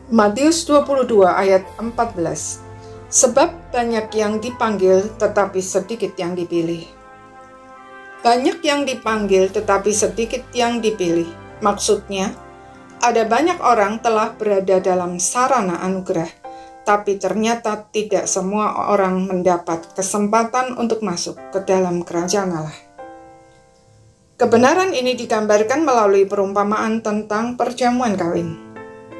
Matius 22 ayat 14. Sebab banyak yang dipanggil tetapi sedikit yang dipilih. Banyak yang dipanggil tetapi sedikit yang dipilih. Maksudnya, ada banyak orang telah berada dalam sarana anugerah, tapi ternyata tidak semua orang mendapat kesempatan untuk masuk ke dalam kerajaan Allah. Kebenaran ini digambarkan melalui perumpamaan tentang perjamuan kawin.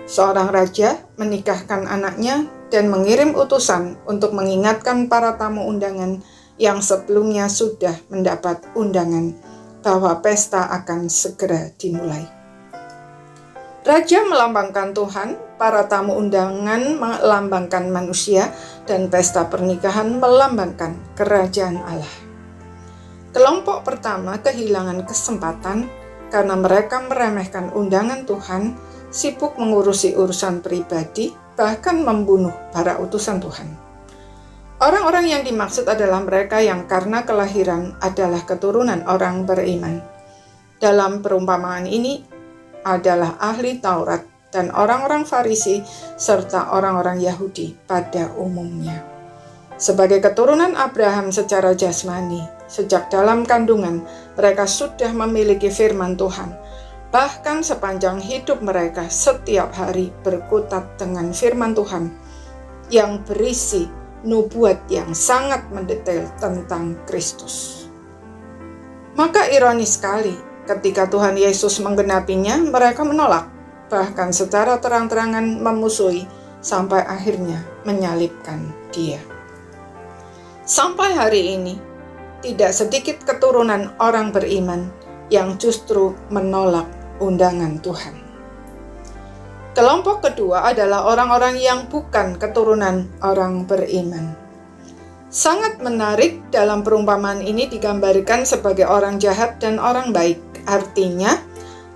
Seorang raja menikahkan anaknya dan mengirim utusan untuk mengingatkan para tamu undangan yang sebelumnya sudah mendapat undangan bahwa pesta akan segera dimulai. Raja melambangkan Tuhan, para tamu undangan melambangkan manusia, dan pesta pernikahan melambangkan kerajaan Allah. Kelompok pertama kehilangan kesempatan karena mereka meremehkan undangan Tuhan, sibuk mengurusi urusan pribadi, bahkan membunuh para utusan Tuhan. Orang-orang yang dimaksud adalah mereka yang karena kelahiran adalah keturunan orang beriman. Dalam perumpamaan ini adalah ahli Taurat dan orang-orang Farisi serta orang-orang Yahudi pada umumnya. Sebagai keturunan Abraham secara jasmani, sejak dalam kandungan mereka sudah memiliki firman Tuhan. Bahkan sepanjang hidup mereka setiap hari berkutat dengan firman Tuhan yang berisi nubuat yang sangat mendetail tentang Kristus. Maka ironis sekali, ketika Tuhan Yesus menggenapinya, mereka menolak, bahkan secara terang-terangan memusuhi sampai akhirnya menyalibkan Dia. Sampai hari ini, tidak sedikit keturunan orang beriman yang justru menolak undangan Tuhan. Kelompok kedua adalah orang-orang yang bukan keturunan orang beriman. Sangat menarik, dalam perumpamaan ini digambarkan sebagai orang jahat dan orang baik. Artinya,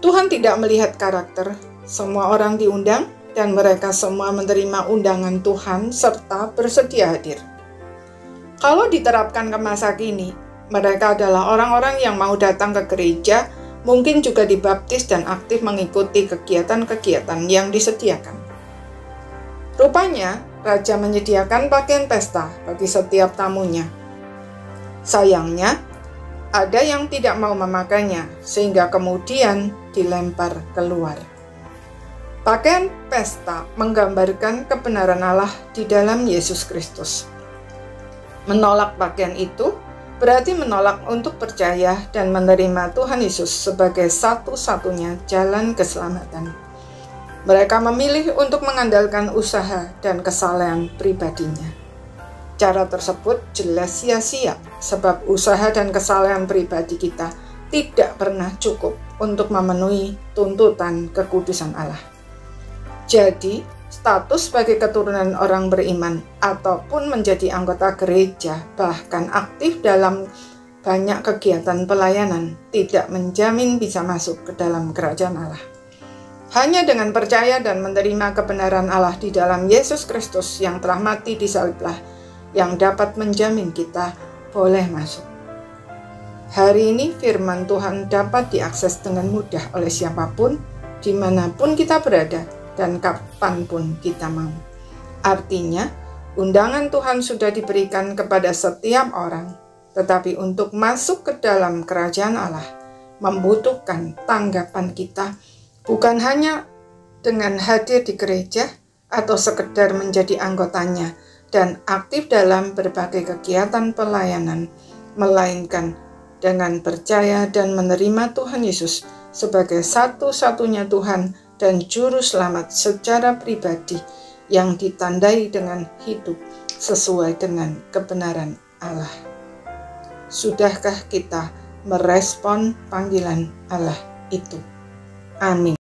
Tuhan tidak melihat karakter. Semua orang diundang dan mereka semua menerima undangan Tuhan serta bersedia hadir. Kalau diterapkan ke masa kini, mereka adalah orang-orang yang mau datang ke gereja, mungkin juga dibaptis dan aktif mengikuti kegiatan-kegiatan yang disediakan. Rupanya, raja menyediakan pakaian pesta bagi setiap tamunya. Sayangnya, ada yang tidak mau memakainya, sehingga kemudian dilempar keluar. Pakaian pesta menggambarkan kebenaran Allah di dalam Yesus Kristus. Menolak pakaian itu berarti menolak untuk percaya dan menerima Tuhan Yesus sebagai satu-satunya jalan keselamatan. Mereka memilih untuk mengandalkan usaha dan kesalehan pribadinya. Cara tersebut jelas sia-sia, sebab usaha dan kesalehan pribadi kita tidak pernah cukup untuk memenuhi tuntutan kekudusan Allah. Jadi, status sebagai keturunan orang beriman ataupun menjadi anggota gereja, bahkan aktif dalam banyak kegiatan pelayanan, tidak menjamin bisa masuk ke dalam kerajaan Allah. Hanya dengan percaya dan menerima kebenaran Allah di dalam Yesus Kristus yang telah mati di saliblah yang dapat menjamin kita boleh masuk. Hari ini firman Tuhan dapat diakses dengan mudah oleh siapapun, dimanapun kita berada, dan kapanpun kita mau. Artinya, undangan Tuhan sudah diberikan kepada setiap orang, tetapi untuk masuk ke dalam kerajaan Allah membutuhkan tanggapan kita, bukan hanya dengan hadir di gereja atau sekedar menjadi anggotanya dan aktif dalam berbagai kegiatan pelayanan, melainkan dengan percaya dan menerima Tuhan Yesus sebagai satu-satunya Tuhan dan Juru Selamat secara pribadi yang ditandai dengan hidup sesuai dengan kebenaran Allah. Sudahkah kita merespon panggilan Allah itu? Amin.